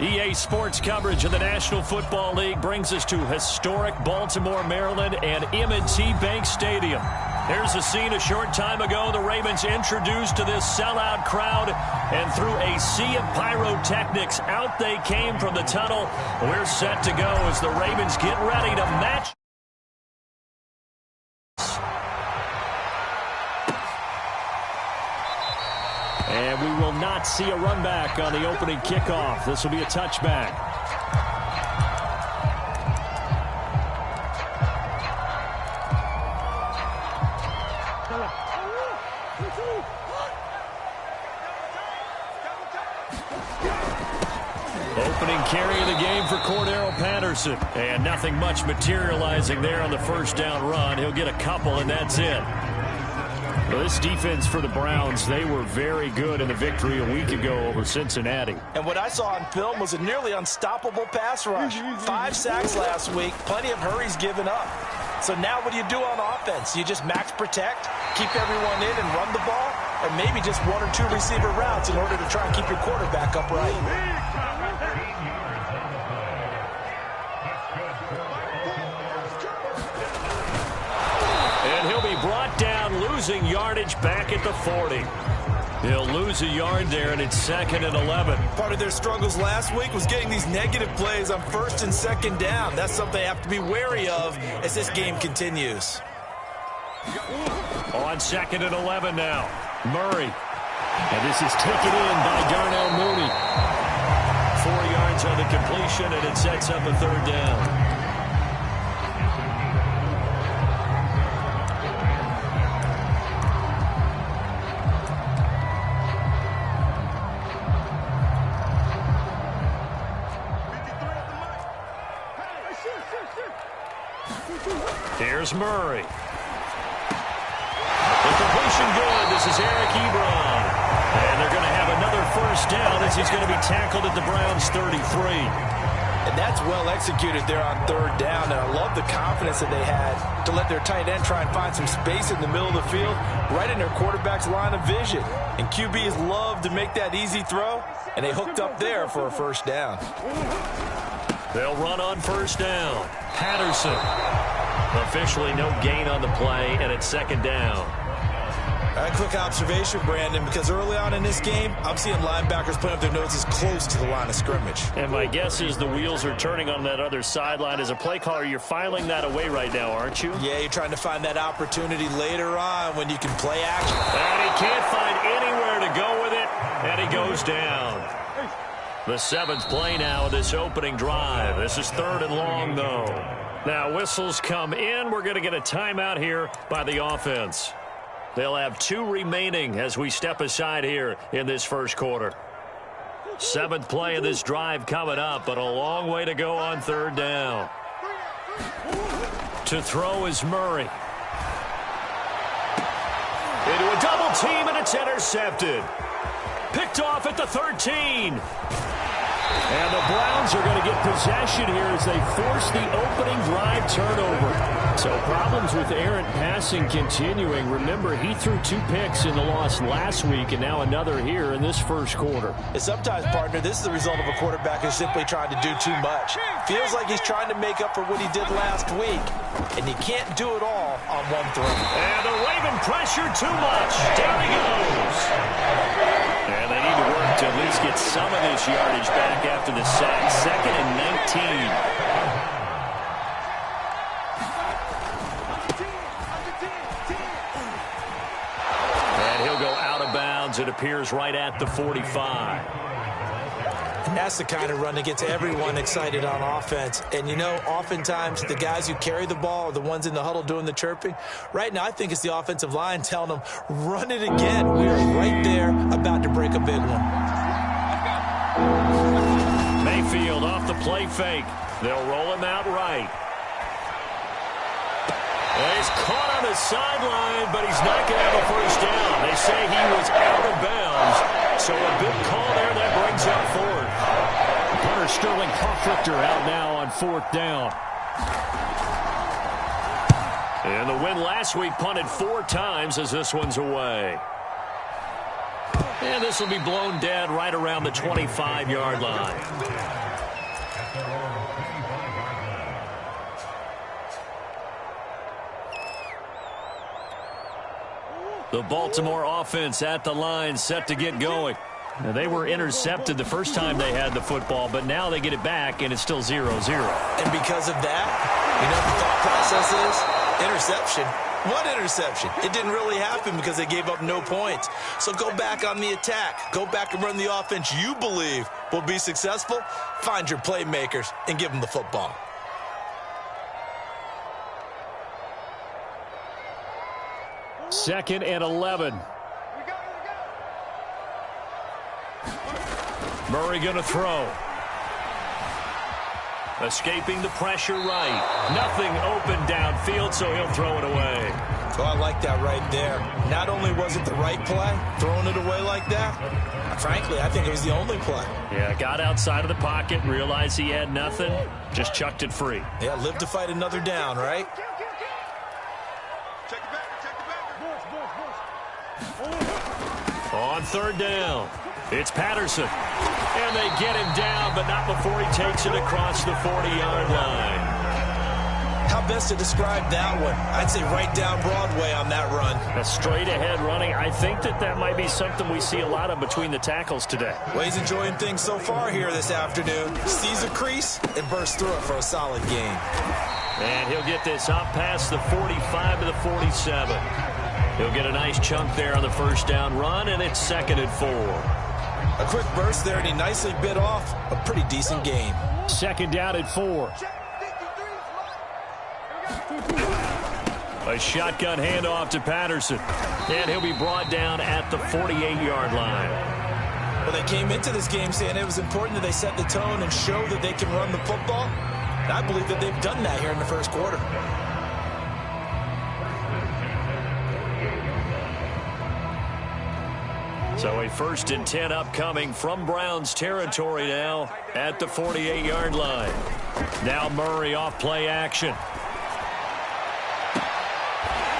EA Sports coverage of the National Football League brings us to historic Baltimore, Maryland, and M&T Bank Stadium. Here's a scene a short time ago. The Ravens introduced to this sellout crowd, and through a sea of pyrotechnics, out they came from the tunnel. We're set to go as the Ravens get ready to match. And we will not see a run back on the opening kickoff. This will be a touchback. Opening carry of the game for Cordero Patterson. And nothing much materializing there on the first down run. He'll get a couple, and that's it. Well, this defense for the Browns, they were very good in the victory a week ago over Cincinnati. And what I saw on film was a nearly unstoppable pass rush. 5 sacks last week, plenty of hurries given up. So now what do you do on offense? You just max protect, keep everyone in and run the ball, or maybe just 1 or 2 receiver routes in order to try and keep your quarterback upright. And he'll be brought down, losing yardage back at the 40. He'll lose a yard there, and it's 2nd and 11. Part of their struggles last week was getting these negative plays on 1st and 2nd down. That's something they have to be wary of as this game continues. On 2nd and 11 now, Murray. And this is taken in by Darnell Mooney. 4 yards on the completion, and it sets up a 3rd down. Here's Murray. The completion good. This is Eric Ebron. And they're going to have another 1st down as he's going to be tackled at the Browns' 33. And that's well executed there on 3rd down. And I love the confidence that they had to let their tight end try and find some space in the middle of the field, right in their quarterback's line of vision. And QBs love to make that easy throw, and they hooked up there for a 1st down. They'll run on 1st down. Patterson. Officially no gain on the play, and it's 2nd down. A quick observation, Brandon, because early on in this game, I'm seeing linebackers putting up their noses close to the line of scrimmage. And my guess is the wheels are turning on that other sideline. As a play caller, you're filing that away right now, aren't you? Yeah, you're trying to find that opportunity later on when you can play action. And he can't find anywhere to go with it, and he goes down. The 7th play now of this opening drive. This is 3rd and long, though. Now, whistles come in. We're going to get a timeout here by the offense. They'll have 2 remaining as we step aside here in this first quarter. 7th play of this drive coming up, but a long way to go on 3rd down. To throw is Murray. Into a double team, and it's intercepted. Picked off at the 13. And the Browns are going to get possession here as they force the opening drive turnover. So problems with errant passing continuing. Remember, he threw 2 picks in the loss last week and now another here in this first quarter. And sometimes, partner, this is the result of a quarterback who's simply trying to do too much. Feels like he's trying to make up for what he did last week, and he can't do it all on 1 throw. And the Raven pressure too much. Down he goes. And they need to work to at least get some of this yardage back after the sack. 2nd and 19. And he'll go out of bounds. It appears right at the 45. And that's the kind of run that gets everyone excited on offense. And, you know, oftentimes the guys who carry the ball are the ones in the huddle doing the chirping. Right now, I think it's the offensive line telling them, run it again. We are right there about to break a big one. Mayfield off the play fake. They'll roll him out right. And he's caught on the sideline, but he's not going to have a 1st down. They say he was out of bounds. So a big call there that brings up 4th. Punter Sterling Hofrichter out now on 4th down. And the win last week punted 4 times as this one's away. And this will be blown dead right around the 25-yard line. The Baltimore offense at the line, set to get going. Now, they were intercepted the first time they had the football, but now they get it back, and it's still 0-0. And because of that, you know what the thought process is? Interception. What interception? It didn't really happen because they gave up no points. So go back on the attack. Go back and run the offense you believe will be successful. Find your playmakers and give them the football. Second and 11. Murray going to throw. Escaping the pressure right. Nothing open downfield, so he'll throw it away. Oh, I like that right there. Not only was it the right play, throwing it away like that, frankly, I think it was the only play. Yeah, got outside of the pocket, realized he had nothing, just chucked it free. Yeah, live to fight another down, right? On third down, it's Patterson. And they get him down, but not before he takes it across the 40-yard line. How best to describe that one? I'd say right down Broadway on that run. A straight-ahead running. I think that might be something we see a lot of between the tackles today. Well, he's enjoying things so far here this afternoon. Sees a crease and bursts through it for a solid gain. And he'll get this up past the 45 to the 47. He'll get a nice chunk there on the first down run, and it's 2nd and 4. A quick burst there, and he nicely bit off a pretty decent gain. 2nd down at 4. A shotgun handoff to Patterson. And he'll be brought down at the 48-yard line. Well, they came into this game saying it was important that they set the tone and show that they can run the football. And I believe that they've done that here in the first quarter. So a 1st and 10 upcoming from Browns territory now at the 48-yard line. Now Murray off play action.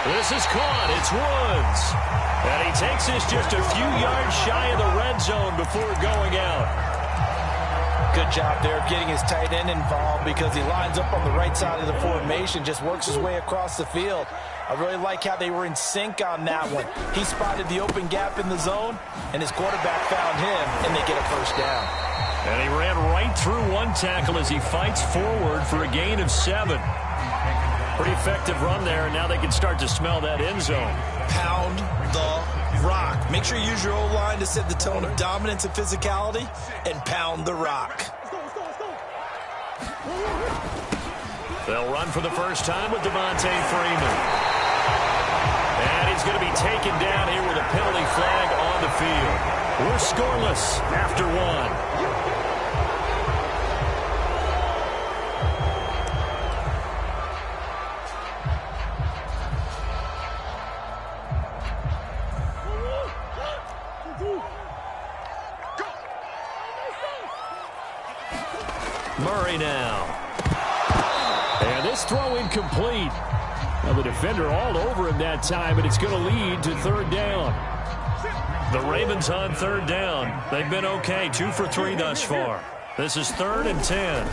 This is caught. It's Woods. And he takes this just a few yards shy of the red zone before going out. Good job there of getting his tight end involved because he lines up on the right side of the formation, just works his way across the field. I really like how they were in sync on that one. He spotted the open gap in the zone, and his quarterback found him, and they get a first down. And he ran right through one tackle as he fights forward for a gain of 7. Pretty effective run there, and now they can start to smell that end zone. Pound the rock. Make sure you use your O-line to set the tone of dominance and physicality, and pound the rock. They'll run for the first time with Devontae Freeman. And he's going to be taken down here with a penalty flag on the field. We're scoreless after 1. Murray now. And this throw incomplete. Now the defender all over him that time, but it's going to lead to 3rd down. The Ravens on 3rd down. They've been okay, 2 for 3 thus far. This is 3rd and 10.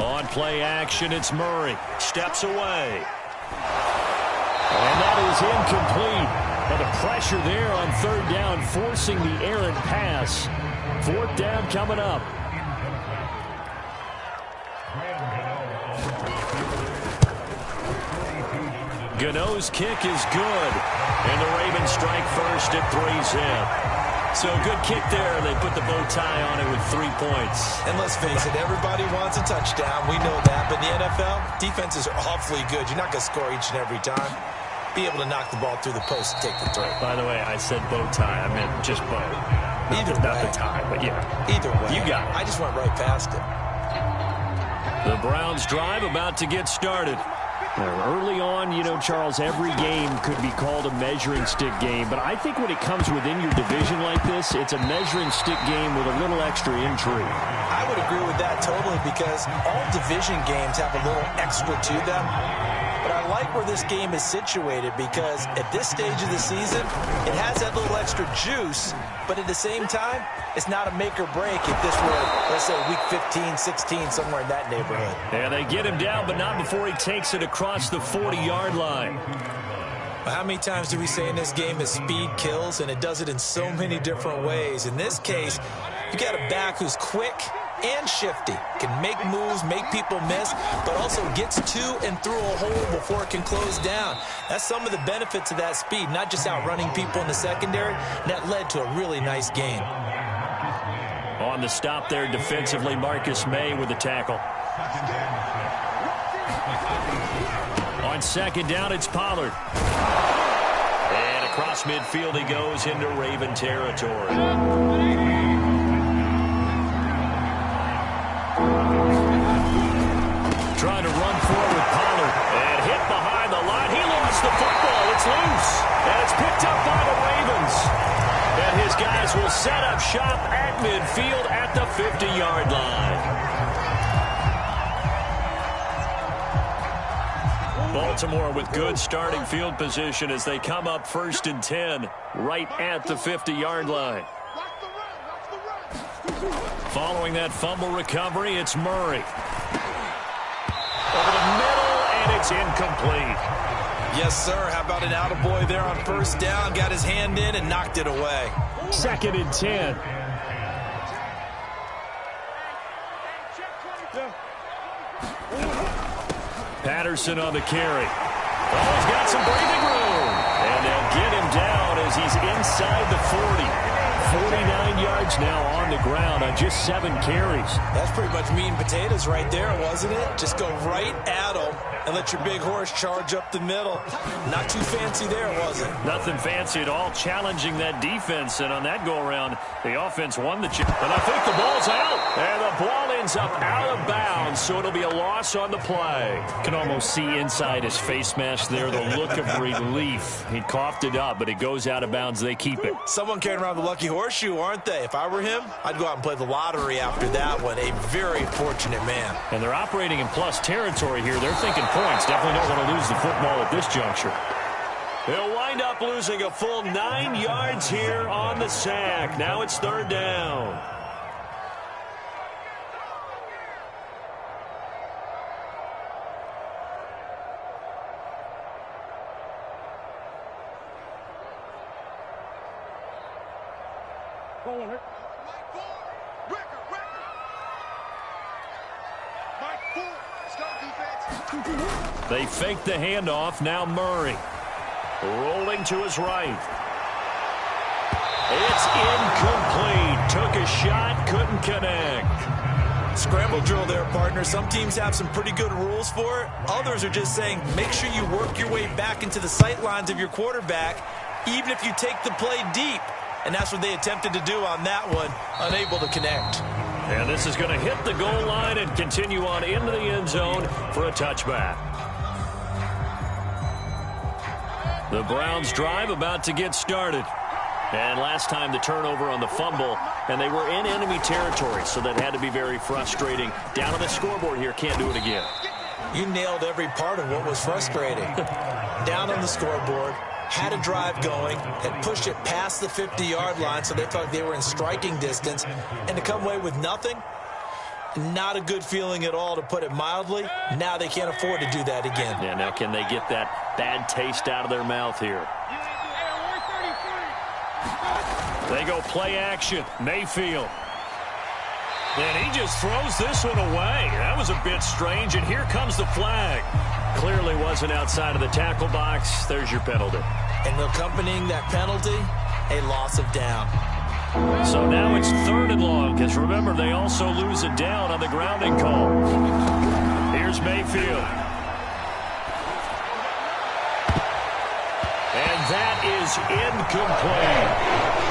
On play action, it's Murray. Steps away. And that is incomplete. Now the pressure there on 3rd down, forcing the errant pass. 4th down coming up. Gano's kick is good. And the Ravens strike first at 3-zip. So good kick there. They put the bow tie on it with 3 points. And let's face it, everybody wants a touchdown. We know that. But in the NFL, defenses are awfully good. You're not going to score each and every time. Be able to knock the ball through the post and take the throw. By the way, I said bow tie. I meant just bow. Not the tie, but yeah. Either way. You got it. I just went right past it. The Browns drive about to get started. Early on, you know, Charles, every game could be called a measuring stick game. But I think when it comes within your division like this, it's a measuring stick game with a little extra intrigue. I would agree with that totally because all division games have a little extra to them. But I like where this game is situated because at this stage of the season, it has that little extra juice, but at the same time, it's not a make or break if this were, let's say, week 15, 16, somewhere in that neighborhood. And they get him down, but not before he takes it across the 40-yard line. How many times do we say in this game that speed kills, and it does it in so many different ways? In this case, you got a back who's quick and shifty, can make moves, make people miss, but also gets to and through a hole before it can close down. That's some of the benefits of that speed, not just outrunning people in the secondary. And that led to a really nice game. On the stop there defensively, Marcus May with the tackle. On second down, it's Pollard. And across midfield he goes into Raven territory. Trying to run forward with Pollard. And hit behind the line. He lost the football. It's loose. And it's picked up by the Ravens. And his guys will set up shop at midfield at the 50-yard line. Baltimore with good starting field position as they come up 1st and 10 right at the 50-yard line. Following that fumble recovery, it's Murray. Over the middle, and it's incomplete. Yes, sir. How about an attaboy there on 1st down? Got his hand in and knocked it away. 2nd and 10. Patterson on the carry. Oh, he's got some breathing room. And they'll get him down as he's inside the 40. 49 yards now on the ground on just 7 carries. That's pretty much meat and potatoes right there, wasn't it? Just go right at him and let your big horse charge up the middle. Not too fancy there, was it? Nothing fancy at all, challenging that defense. And on that go-around, the offense won the challenge. And I think the ball's out. And the ball ends up out of bounds, so it'll be a loss on the play. Can almost see inside his face mask there the look of relief. He coughed it up, but it goes out of bounds. They keep it. Someone carrying around the lucky horseshoe, aren't they? If I were him, I'd go out and play the lottery after that one. A very fortunate man. And they're operating in plus territory here. They're thinking points. Definitely don't want to lose the football at this juncture. They'll wind up losing a full 9 yards here on the sack. Now it's 3rd down. They fake the handoff. Now Murray. Rolling to his right. It's incomplete. Took a shot, couldn't connect. Scramble drill there, partner. Some teams have some pretty good rules for it. Others are just saying, make sure you work your way back into the sight lines of your quarterback, even if you take the play deep. And that's what they attempted to do on that one, unable to connect. And this is going to hit the goal line and continue on into the end zone for a touchback. The Browns drive about to get started. And last time the turnover on the fumble, and they were in enemy territory, so that had to be very frustrating. Down on the scoreboard here, can't do it again. You nailed every part of what was frustrating. Down on the scoreboard, had a drive going, had pushed it past the 50-yard line, so they felt they were in striking distance, and to come away with nothing, not a good feeling at all, to put it mildly. Now they can't afford to do that again. Yeah, now can they get that bad taste out of their mouth here? They go play action. Mayfield. And he just throws this one away. That was a bit strange, and here comes the flag. Clearly wasn't outside of the tackle box. There's your penalty. And accompanying that penalty, a loss of down. So now it's 3rd and long, because remember, they also lose a down on the grounding call. Here's Mayfield. And that is incomplete.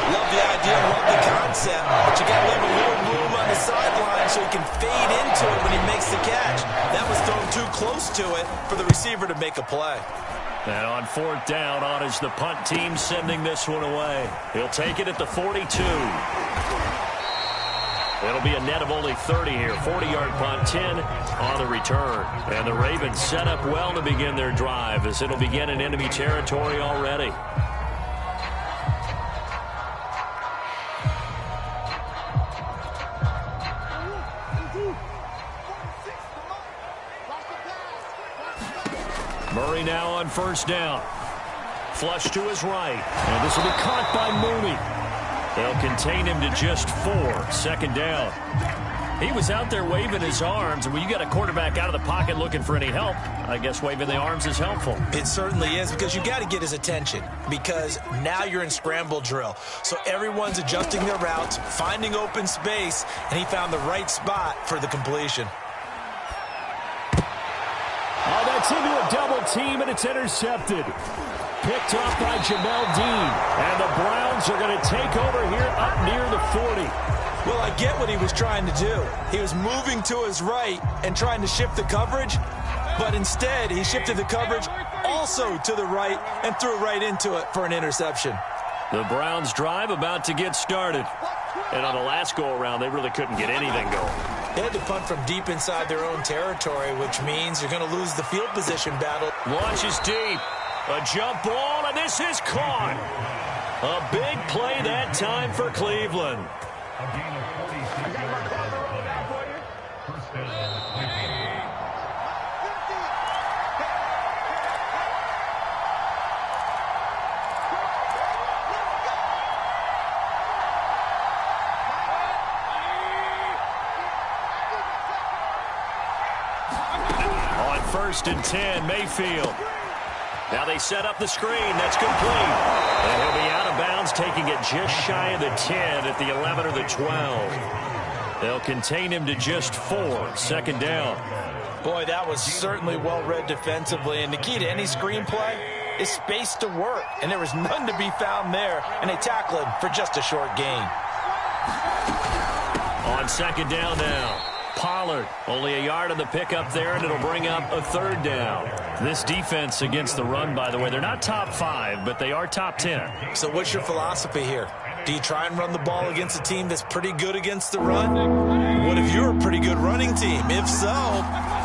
Love the idea, love the concept, but you got to leave a little room on the sideline so he can fade into it when he makes the catch. That was thrown too close to it for the receiver to make a play. And on 4th down, on is the punt team sending this one away. He'll take it at the 42. It'll be a net of only 30 here. 40-yard punt, 10 on the return. And the Ravens set up well to begin their drive as it'll begin in enemy territory already. Murray now on first down. Flush to his right. And this will be caught by Mooney. They'll contain him to just 4. Second down. He was out there waving his arms. When you got a quarterback out of the pocket looking for any help, I guess waving the arms is helpful. It certainly is, because you got to get his attention, because now you're in scramble drill. So everyone's adjusting their routes, finding open space, and he found the right spot for the completion. Oh, that's into a double team, and it's intercepted. Picked off by Jamel Dean. And the Browns are going to take over here up near the 40. Well, I get what he was trying to do. He was moving to his right and trying to shift the coverage, but instead he shifted the coverage also to the right and threw right into it for an interception. The Browns drive about to get started. And on the last go-around, they really couldn't get anything going. They had to punt from deep inside their own territory, which means you're going to lose the field position battle. Launches deep. A jump ball, and this is caught. A big play that time for Cleveland. On 1st and 10, Mayfield. Now they set up the screen. That's complete. And he'll be out of bounds, taking it just shy of the 10 at the 11 or the 12. They'll contain him to just 4. Second down. Boy, that was certainly well-read defensively. And the key to any screenplay is space to work. And there was none to be found there. And they tackle him for just a short gain. On second down now. Pollard, only a yard on the pickup there, and it'll bring up a 3rd down. This defense against the run, by the way, they're not top 5, but they are top 10. So what's your philosophy here? Do you try and run the ball against a team that's pretty good against the run? What if you're a pretty good running team? If so,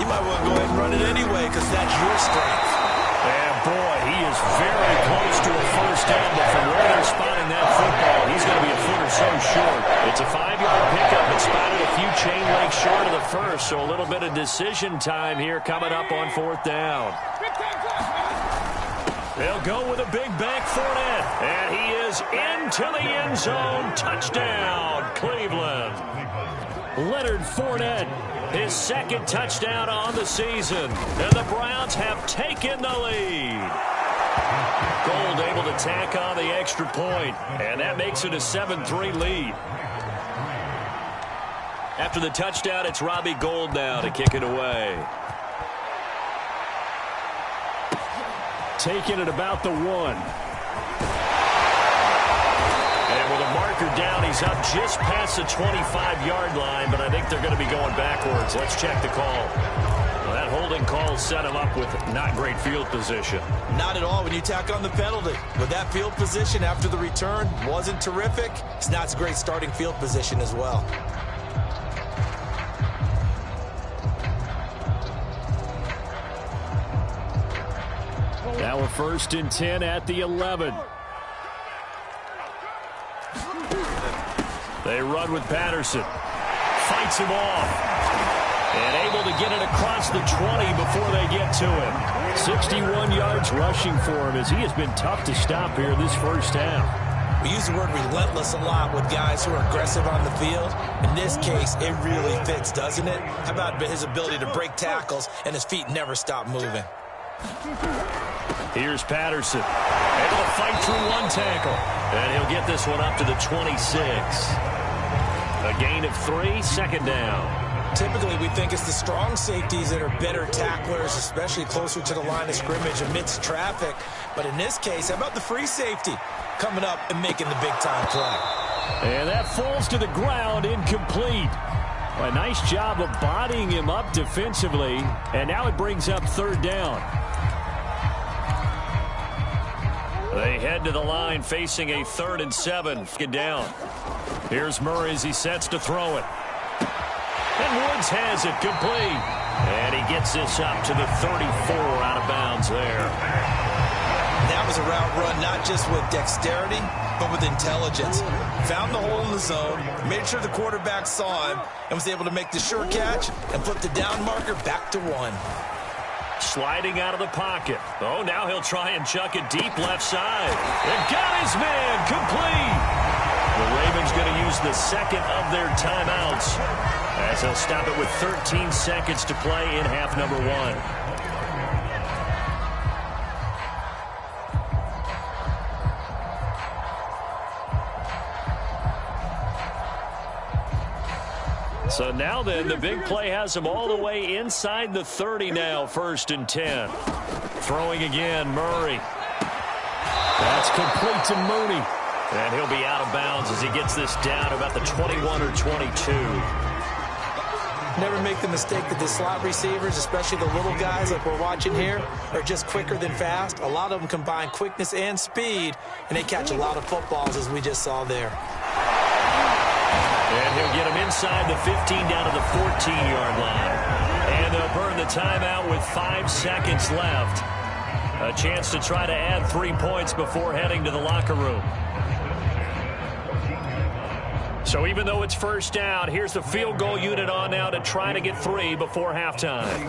you might want to go ahead and run it anyway, because that's your strength. And boy, he is very close to a 1st down, but from where they're spotting that football, he's going to be a foot or so short. It's a 5-yard pickup, but spotted a few chain lengths short of the 1st, so a little bit of decision time here coming up on 4th down. They'll go with a big back Fournette, and he is into the end zone. Touchdown, Cleveland. Leonard Fournette, his 2nd touchdown on the season, and the Browns have taken the lead. Gold able to tack on the extra point, and that makes it a 7-3 lead. After the touchdown, it's Robbie Gould now to kick it away. Taking it about the 1. And with a marker down, he's up just past the 25-yard line, but I think they're going to be going backwards. Let's check the call. Well, that holding call set him up with not great field position. Not at all when you tack on the penalty. With that field position after the return wasn't terrific, it's not a great starting field position as well. Now a 1st and 10 at the 11. They run with Patterson. Fights him off. And able to get it across the 20 before they get to him. 61 yards rushing for him, as he has been tough to stop here this 1st half. We use the word relentless a lot with guys who are aggressive on the field. In this case, it really fits, doesn't it? How about his ability to break tackles and his feet never stop moving? Here's Patterson. Able to fight through one tackle. And he'll get this one up to the 26. A gain of 3, 2nd down. Typically, we think it's the strong safeties that are better tacklers, especially closer to the line of scrimmage amidst traffic. But in this case, how about the free safety coming up and making the big-time play? And that falls to the ground, incomplete. A nice job of bodying him up defensively. And now it brings up 3rd down. They head to the line facing a 3rd and 7. Get down. Here's Murray as he sets to throw it. And Woods has it complete. And he gets this up to the 34 out of bounds there. That was a route run not just with dexterity, but with intelligence. Found the hole in the zone, made sure the quarterback saw him, and was able to make the sure catch and flip the down marker back to 1. Sliding out of the pocket. Oh, now he'll try and chuck it deep left side. And got his man complete. The Ravens going to use the second of their timeouts as they'll stop it with 13 seconds to play in half number 1. So now then, the big play has him all the way inside the 30 now, 1st and 10. Throwing again, Murray. That's complete to Mooney. And he'll be out of bounds as he gets this down to about the 21 or 22. Never make the mistake that the slot receivers, especially the little guys like we're watching here, are just quicker than fast. A lot of them combine quickness and speed, and they catch a lot of footballs, as we just saw there. And he'll get him inside the 15 down to the 14-yard line. And they'll burn the timeout with 5 seconds left. A chance to try to add 3 points before heading to the locker room. So even though it's first down, here's the field goal unit on now to try to get 3 before halftime.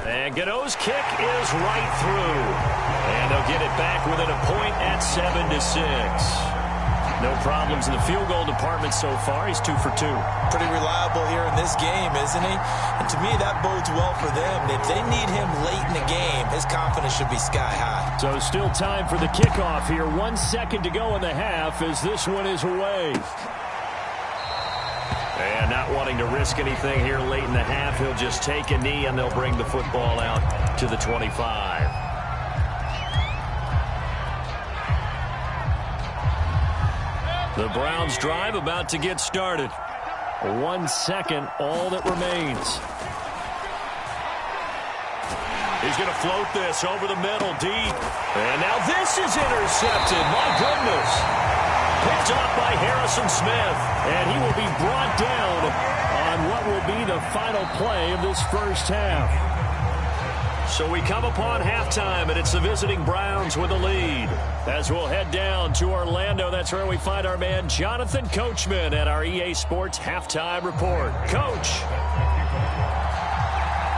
And Gano's kick is right through. And they'll get it back within a point at 7-6. No problems in the field goal department so far. He's 2 for 2. Pretty reliable here in this game, isn't he? And to me, that bodes well for them. If they need him late in the game, his confidence should be sky high. So still time for the kickoff here. 1 second to go in the half as this one is away. And not wanting to risk anything here late in the half, he'll just take a knee and they'll bring the football out to the 25. The Browns drive about to get started. 1 second, all that remains. He's going to float this over the middle, deep. And now this is intercepted. My goodness. Picked off by Harrison Smith. And he will be brought down on what will be the final play of this first half. So we come upon halftime, and it's the visiting Browns with a lead. As we'll head down to Orlando, that's where we find our man Jonathan Coachman at our EA Sports Halftime Report. Coach.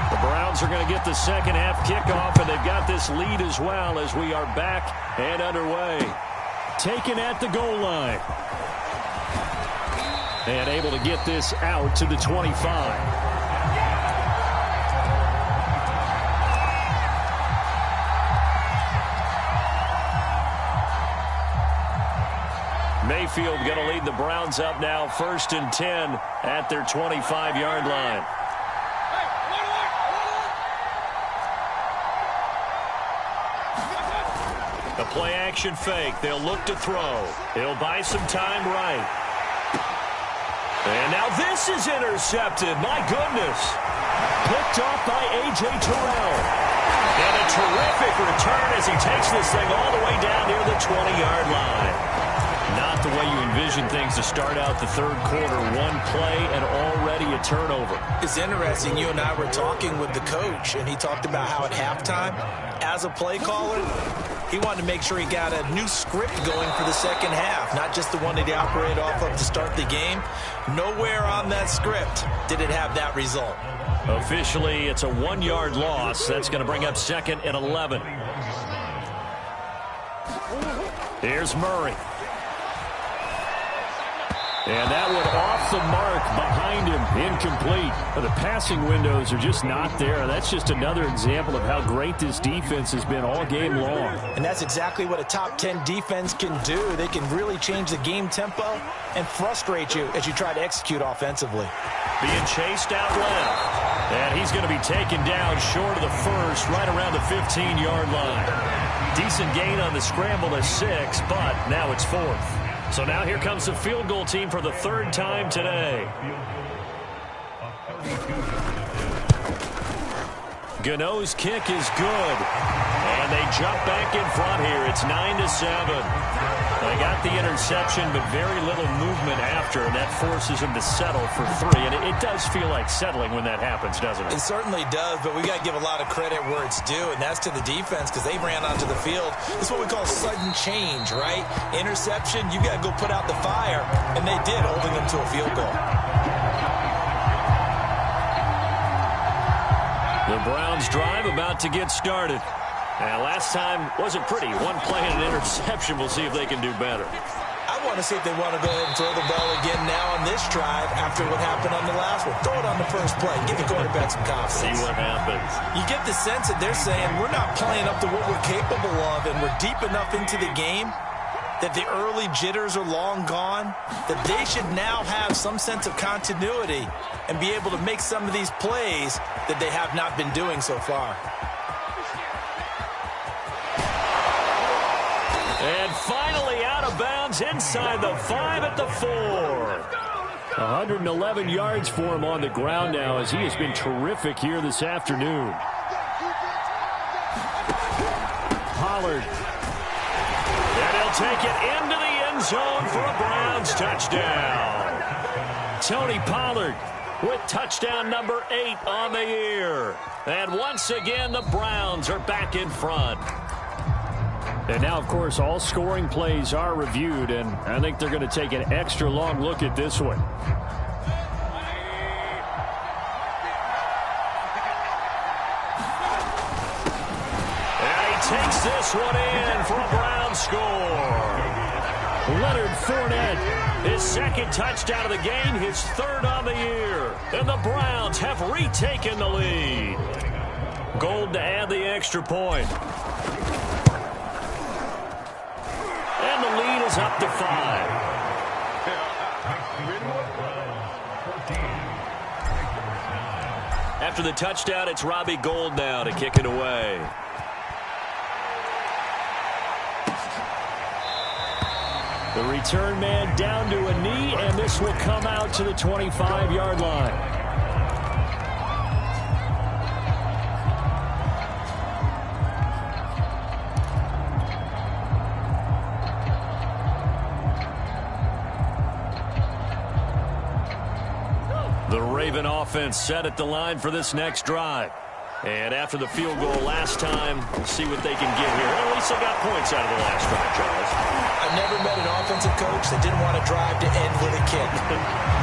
The Browns are going to get the second half kickoff, and they've got this lead as well as we are back and underway. Taken at the goal line. And able to get this out to the 25. Mayfield going to lead the Browns up now, 1st and 10 at their 25-yard line. A play-action fake. They'll look to throw. He'll buy some time right. And now this is intercepted. My goodness. Picked off by A.J. Terrell. And a terrific return as he takes this thing all the way down near the 20-yard line. Not the way you envision things to start out the third quarter. One play and already a turnover. It's interesting. You and I were talking with the coach, and he talked about how at halftime, as a play caller, he wanted to make sure he got a new script going for the second half, not just the one that he operated off of to start the game. Nowhere on that script did it have that result. Officially, it's a 1-yard loss. That's going to bring up 2nd and 11. Here's Murray. And that one off the mark behind him, incomplete. The passing windows are just not there. That's just another example of how great this defense has been all game long. And that's exactly what a top 10 defense can do. They can really change the game tempo and frustrate you as you try to execute offensively. Being chased out left. And he's going to be taken down short of the first, right around the 15-yard line. Decent gain on the scramble to 6, but now it's 4th. So now here comes the field goal team for the 3rd time today. Gano's kick is good. And they jump back in front here. It's 9-7. They got the interception, but very little movement after, and that forces him to settle for 3. And it does feel like settling when that happens, doesn't it? It certainly does, but we got to give a lot of credit where it's due, and that's to the defense because they ran onto the field. It's what we call sudden change, right? Interception, you got to go put out the fire, and they did, holding them to a field goal. The Browns drive about to get started. And last time wasn't pretty. One play and an interception. We'll see if they can do better. I want to see if they want to go ahead and throw the ball again now on this drive after what happened on the last one. Throw it on the first play. Give the quarterback some confidence. See what happens. You get the sense that they're saying we're not playing up to what we're capable of, and we're deep enough into the game that the early jitters are long gone, that they should now have some sense of continuity and be able to make some of these plays that they have not been doing so far. And finally out of bounds inside the 5 at the 4. 111 yards for him on the ground now as he has been terrific here this afternoon. Pollard. And he'll take it into the end zone for a Browns touchdown. Tony Pollard with touchdown number 8 on the year. And once again, the Browns are back in front. And now, of course, all scoring plays are reviewed, and I think they're going to take an extra long look at this one. And he takes this one in for a Browns score. Leonard Fournette, his second touchdown of the game, his 3rd on the year. And the Browns have retaken the lead. Gold to add the extra point. And the lead is up to 5. After the touchdown, it's Robbie Gould now to kick it away. The return man down to a knee, and this will come out to the 25-yard line. The Raven offense set at the line for this next drive. And after the field goal last time, we'll see what they can get here. At least they got points out of the last drive, Charles. I've never met an offensive coach that didn't want to drive to end with a kick.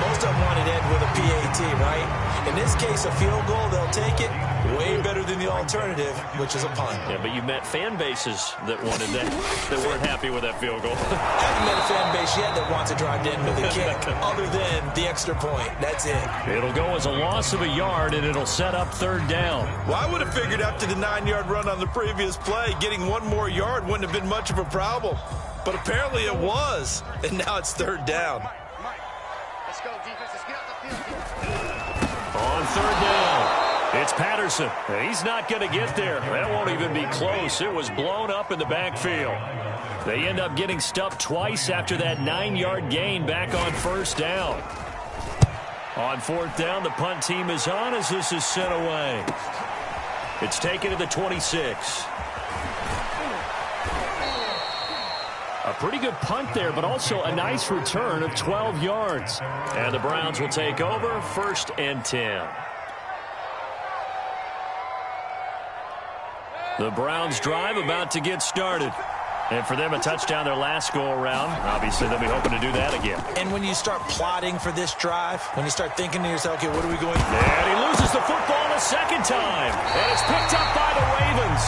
Most of them wanted to end with a PAT, right? In this case, a field goal, they'll take it. Way better than the alternative, which is a punt. Yeah, but you met fan bases that wanted that, that weren't happy with that field goal. I haven't met a fan base yet that wants to drive to end with a kick, other than the extra point. That's it. It'll go as a loss of a yard, and it'll set up 3rd down. Well, I would have figured after the 9-yard run on the previous play, getting 1 more yard wouldn't have been much of a problem. But apparently it was, and now it's 3rd down. Let's go, defense. Let's get out the field. On 3rd down, it's Patterson. He's not going to get there. That won't even be close. It was blown up in the backfield. They end up getting stuffed twice after that 9-yard gain back on 1st down. On 4th down, the punt team is on as this is sent away. It's taken to the 26. A pretty good punt there, but also a nice return of 12 yards. And the Browns will take over 1st and 10. The Browns drive about to get started. And for them, a touchdown their last go-around. Obviously, they'll be hoping to do that again. And when you start plotting for this drive, when you start thinking to yourself, okay, what are we going to do? And he loses the football a 2nd time. And it's picked up by the Ravens.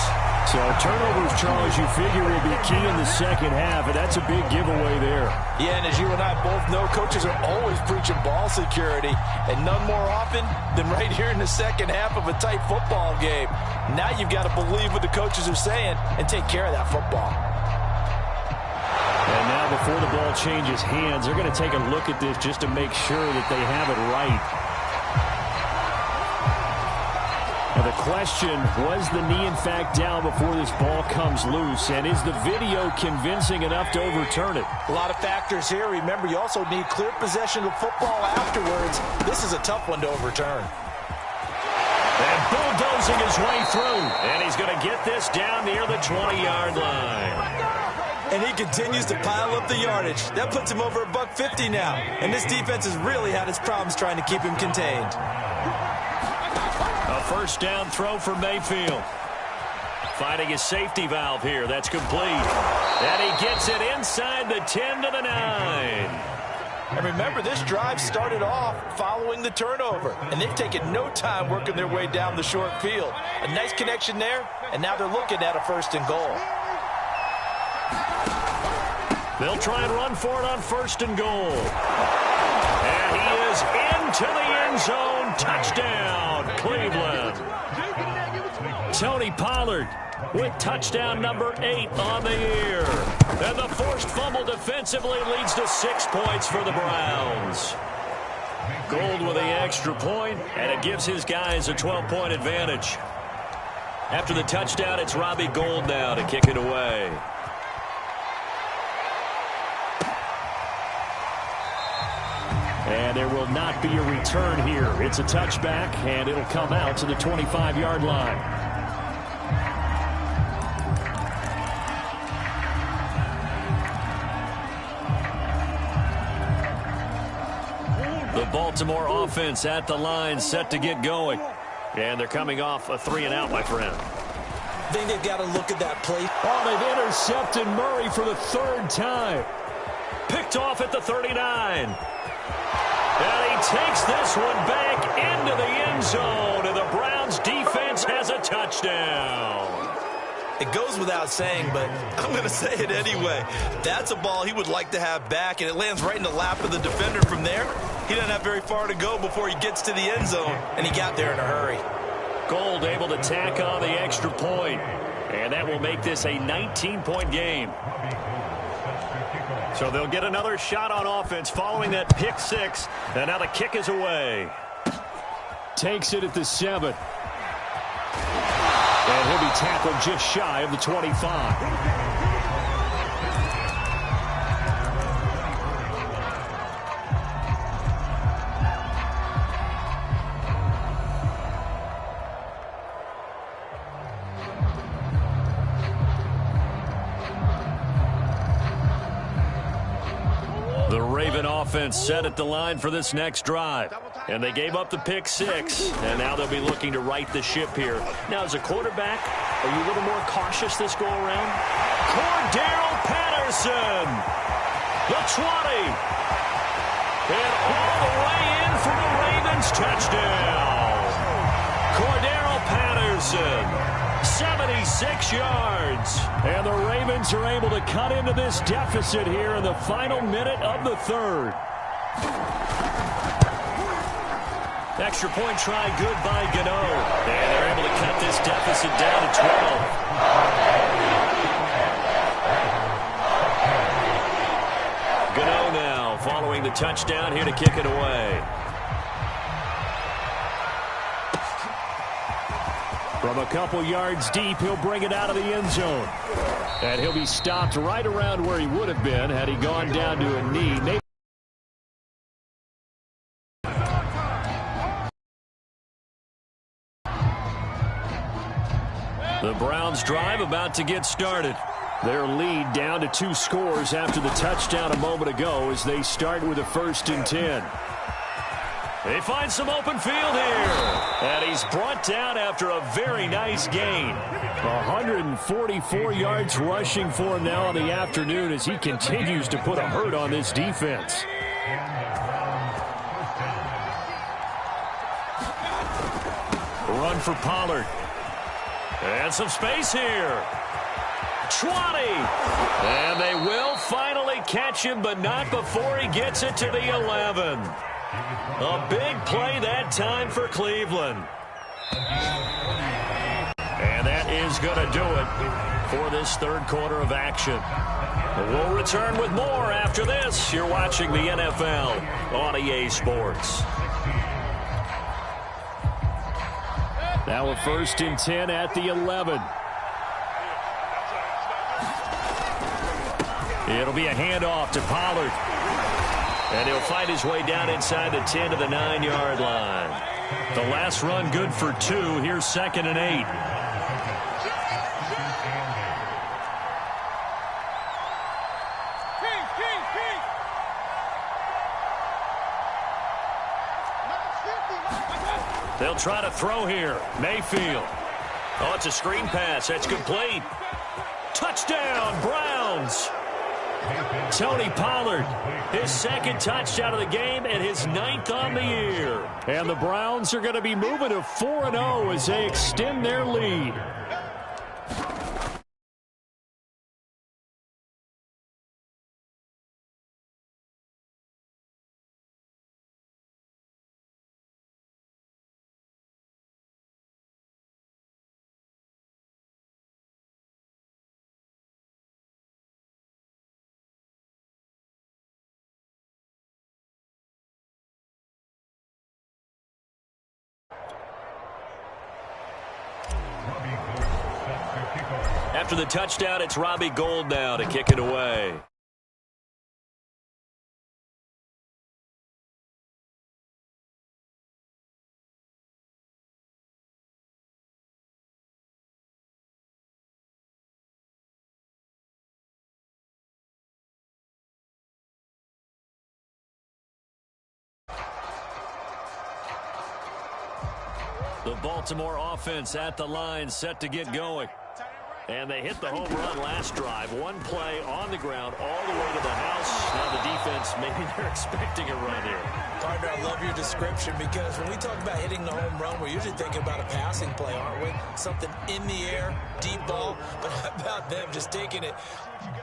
So turnovers, Charles, you figure will be key in the 2nd half, and that's a big giveaway there. Yeah, and as you and I both know, coaches are always preaching ball security, and none more often than right here in the 2nd half of a tight football game. Now you've got to believe what the coaches are saying and take care of that football. And now before the ball changes hands, they're going to take a look at this just to make sure that they have it right. Now the question, was the knee in fact down before this ball comes loose? And is the video convincing enough to overturn it? A lot of factors here. Remember, you also need clear possession of football afterwards. This is a tough one to overturn. And bulldozing his way through. And he's going to get this down near the 20-yard line. And he continues to pile up the yardage. That puts him over $150 now. And this defense has really had its problems trying to keep him contained. A first down throw for Mayfield. Finding his safety valve here. That's complete. And he gets it inside the 10 to the 9. And remember, this drive started off following the turnover. And they've taken no time working their way down the short field. A nice connection there, and now they're looking at a 1st and goal. They'll try and run for it on 1st and goal. And he is into the end zone. Touchdown, Cleveland. Tony Pollard with touchdown number 8 on the year. And the forced fumble defensively leads to 6 points for the Browns. Gold with the extra point, and it gives his guys a 12-point advantage. After the touchdown, it's Robbie Gould now to kick it away. And there will not be a return here. It's a touchback, and it'll come out to the 25-yard line. The Baltimore offense at the line, set to get going. And they're coming off a 3-and-out, my friend. I think they've got to look at that play. Oh, they've intercepted Murray for the 3rd time. Picked off at the 39. And he takes this one back into the end zone. And the Browns defense has a touchdown. It goes without saying, but I'm going to say it anyway. That's a ball he would like to have back, and it lands right in the lap of the defender from there. He doesn't have very far to go before he gets to the end zone, and he got there in a hurry. Gould able to tack on the extra point, and that will make this a 19-point game. So they'll get another shot on offense following that pick 6, and now the kick is away. Takes it at the 7. And he'll be tackled just shy of the 25. The Raven offense set at the line for this next drive. And they gave up the pick 6. And now they'll be looking to right the ship here. Now, as a quarterback, are you a little more cautious this go-around? Cordarrelle Patterson. The 20. And all the way in for the Ravens touchdown. Cordarrelle Patterson. 76 yards. And the Ravens are able to cut into this deficit here in the final minute of the 3rd. Extra point try good by Gano. And they're able to cut this deficit down to 12. Gano now following the touchdown here to kick it away. From a couple yards deep, he'll bring it out of the end zone. And he'll be stopped right around where he would have been had he gone down to a knee. Maybe the Browns drive about to get started. their lead down to 2 scores after the touchdown a moment ago as they start with a 1st and 10. They find some open field here. And he's brought down after a very nice gain. 144 yards rushing for him now in the afternoon as he continues to put a hurt on this defense. Run for Pollard. And some space here. 20. And they will finally catch him, but not before he gets it to the 11. A big play that time for Cleveland. And that is going to do it for this 3rd quarter of action. We'll return with more after this. You're watching the NFL on EA Sports. Now a 1st and 10 at the 11. It'll be a handoff to Pollard. And he'll find his way down inside the 10 to the 9-yard line. The last run good for 2. Here's 2nd and 8. They'll try to throw here. Mayfield. Oh, it's a screen pass. That's complete. Touchdown, Browns. Tony Pollard, his second touchdown of the game and his 9th on the year. And the Browns are going to be moving to 4-0 as they extend their lead. After the touchdown, it's Robbie Gould now to kick it away. The Baltimore offense at the line, set to get going. And they hit the home run last drive. One play on the ground all the way to the house. Now the defense, maybe they're expecting a run here. Partner, I love your description because when we talk about hitting the home run, we're usually thinking about a passing play, aren't we? Something in the air, deep ball. But how about them just taking it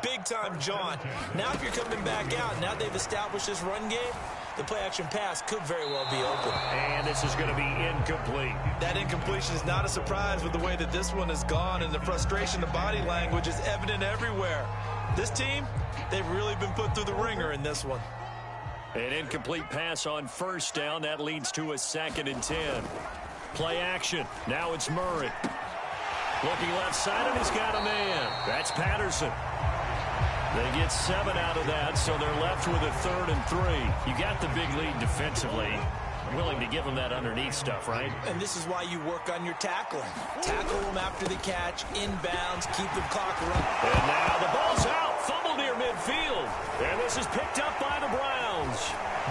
big time, John? Now if you're coming back out, now they've established this run game, the play-action pass could very well be open. And this is going to be incomplete. That incompletion is not a surprise with the way that this one has gone, and the frustration, the body language is evident everywhere. This team, they've really been put through the ringer in this one. An incomplete pass on first down. That leads to a 2nd and 10. Play action. Now it's Murray. Looking left side, and he's got a man. That's Patterson. They get 7 out of that, so they're left with a 3rd and 3. You got the big lead defensively. Willing to give them that underneath stuff, right? And this is why you work on your tackling. Tackle them after the catch, inbounds, keep the clock running. And now the ball's out. Fumble near midfield. And this is picked up by the Browns.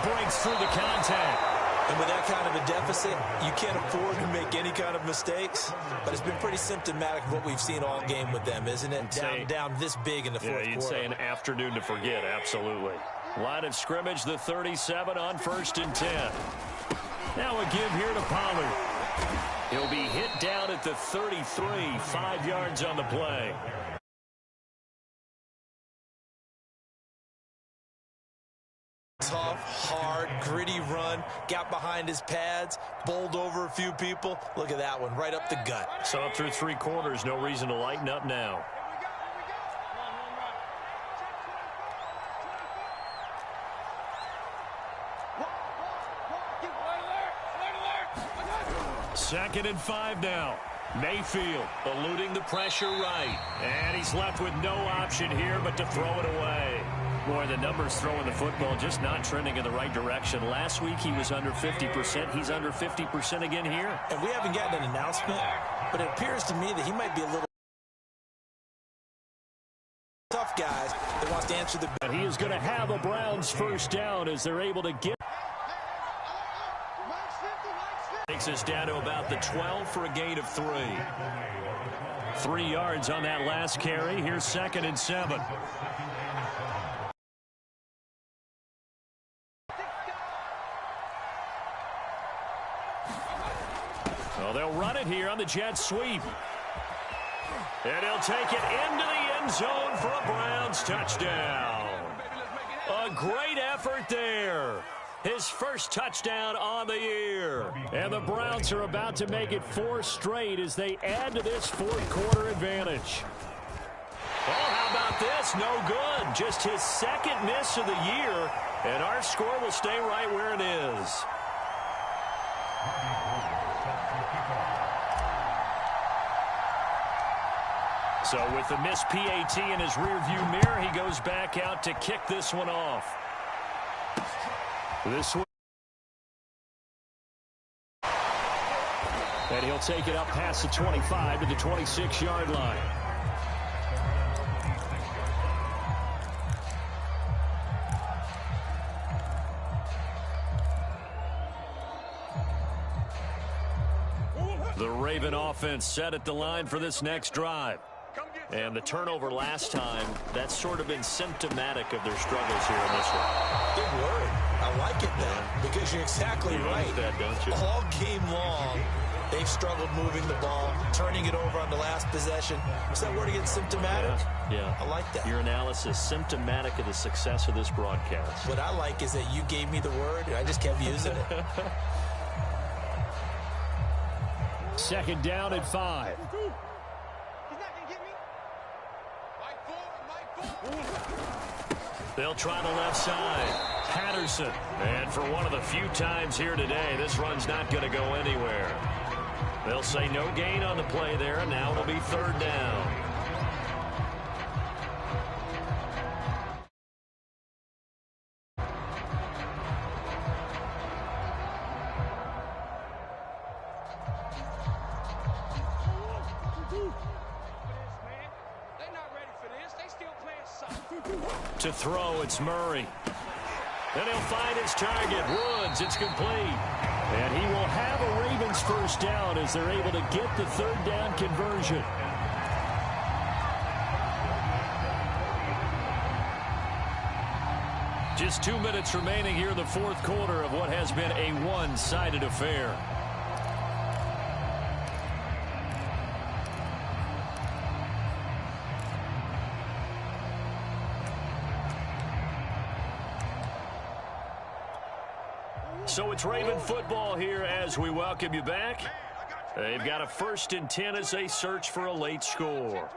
Breaks through the contact. And with that kind of a deficit, you can't afford to make any kind of mistakes. But it's been pretty symptomatic of what we've seen all game with them, isn't it? Down this big in the fourth quarter. You'd say an afternoon to forget, absolutely. Line of scrimmage, the 37 on 1st and 10. Now a give here to Pollard. He'll be hit down at the 33, 5 yards on the play. Tough, hard, gritty run. Got behind his pads, bowled over a few people. Look at that one, right up the gut. So up through 3 quarters, no reason to lighten up now. Second and 5 now. Mayfield eluding the pressure right. And he's left with no option here but to throw it away. Boy, the numbers throwing the football just not trending in the right direction. Last week he was under 50%. He's under 50% again here. And we haven't gotten an announcement, but it appears to me that he might be a little tough guys that wants to answer the... And he is going to have a Browns first down as they're able to get... Takes us down to about the 12 for a gain of 3. 3 yards on that last carry. Here's 2nd and 7. Well, they'll run it here on the jet sweep. And he'll take it into the end zone for a Browns touchdown. A great effort there. His first touchdown on the year. And the Browns are about to make it 4 straight as they add to this fourth quarter advantage. Oh, how about this? No good. Just his 2nd miss of the year. And our score will stay right where it is. So with the missed PAT in his rearview mirror, he goes back out to kick this one off. This one. And he'll take it up past the 25 to the 26-yard line. Raven offense set at the line for this next drive. And the turnover last time, that's sort of been symptomatic of their struggles here in this one. Good word. I like it now because you're exactly right. That, don't you? All game long, they've struggled moving the ball, turning it over on the last possession. Is that word again, symptomatic? Yeah. I like that. Your analysis, symptomatic of the success of this broadcast. What I like is that you gave me the word, and I just kept using it. Second down at 5. They'll try the left side. Patterson. And for one of the few times here today, this run's not going to go anywhere. They'll say no gain on the play there, and now it'll be third down. To throw, it's Murray. Then he'll find his target, Woods. It's complete. And he will have a Ravens first down as they're able to get the third down conversion. Just 2 minutes remaining here in the fourth quarter of what has been a one-sided affair. So it's Raven football here as we welcome you back. They've got a 1st and 10 as they search for a late score.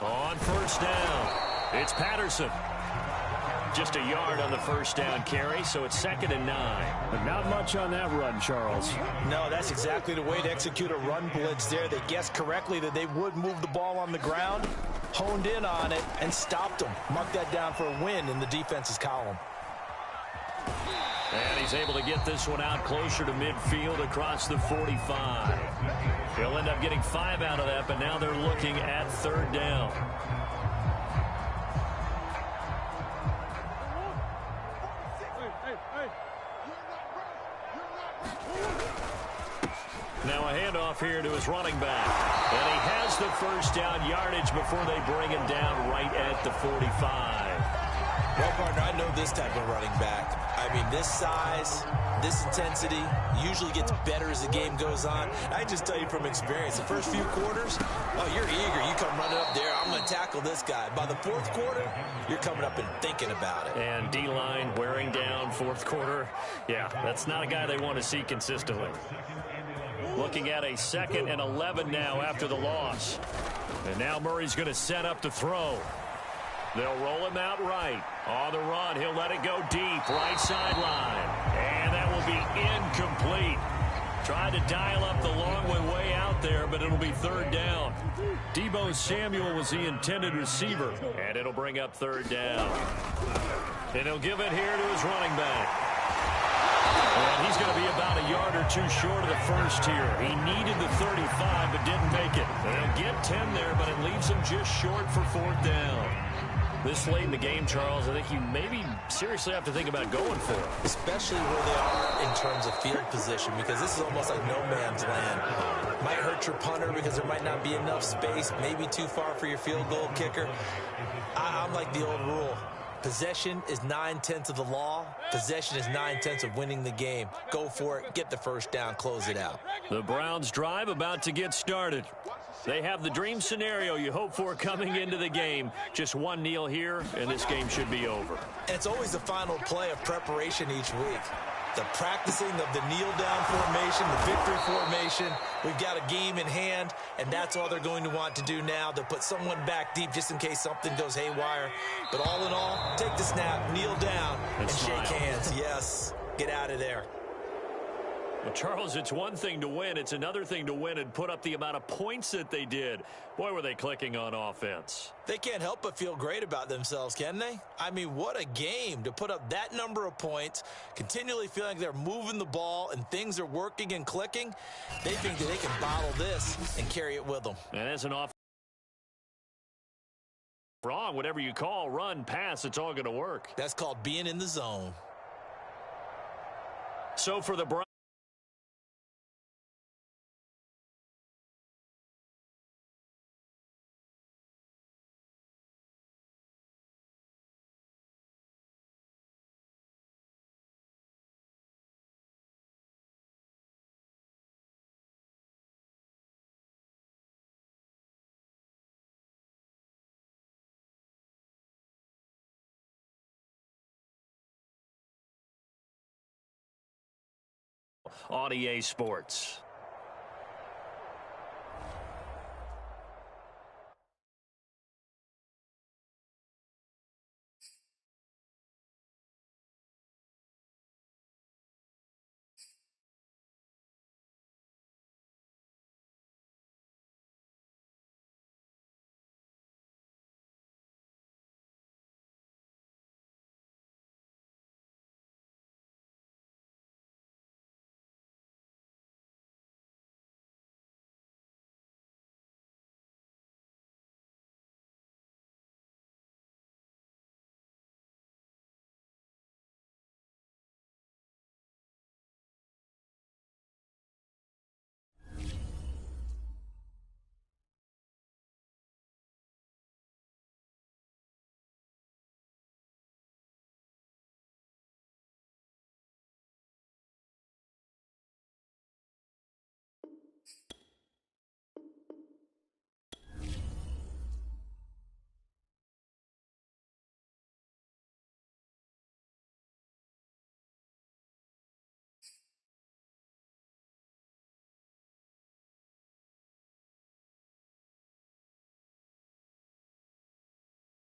On first down, it's Patterson. Just a yard on the first down carry, so it's 2nd and 9. But not much on that run, Charles. No, that's exactly the way to execute a run blitz there. They guessed correctly that they would move the ball on the ground, honed in on it, and stopped them. Mark that down for a win in the defense's column. And he's able to get this one out closer to midfield across the 45. He'll end up getting 5 out of that, but now they're looking at third down. Now a handoff here to his running back. And he has the first down yardage before they bring him down right at the 45. Well, partner, I know this type of running back. I mean, this size, this intensity usually gets better as the game goes on. I just tell you from experience, the first few quarters, oh, you're eager. You come running up there, I'm going to tackle this guy. By the fourth quarter, you're coming up and thinking about it. And D-line wearing down fourth quarter. Yeah, that's not a guy they want to see consistently. Looking at a 2nd and 11 now after the loss. And now Murray's going to set up to throw. They'll roll him out right. On the run, he'll let it go deep, right sideline. And that will be incomplete. Tried to dial up the long way out there, but it'll be third down. Deebo Samuel was the intended receiver. And it'll bring up third down. And he'll give it here to his running back. And he's going to be about a yard or two short of the first here. He needed the 35, but didn't make it. They'll get 10 there, but it leaves him just short for fourth down. This late in the game, Charles, I think you maybe seriously have to think about going for it. Especially where they are in terms of field position, because this is almost like no man's land. Might hurt your punter because there might not be enough space, maybe too far for your field goal kicker. I'm like the old rule. Possession is 9/10 of the law. Possession is 9/10 of winning the game. Go for it. Get the first down. Close it out. The Browns drive about to get started. They have the dream scenario you hope for coming into the game. Just one kneel here, and this game should be over. And it's always the final play of preparation each week. The practicing of the kneel-down formation, the victory formation. We've got a game in hand, and that's all they're going to want to do now. They'll put someone back deep just in case something goes haywire. But all in all, take the snap, kneel down, and shake hands. Yes, get out of there. Well, Charles, it's one thing to win. It's another thing to win and put up the amount of points that they did. Boy, were they clicking on offense. They can't help but feel great about themselves, can they? I mean, what a game to put up that number of points, continually feeling like they're moving the ball and things are working and clicking. They think that they can bottle this and carry it with them. And as an offense, wrong, whatever you call, run, pass, it's all going to work. That's called being in the zone. So for the Browns, on EA Sports.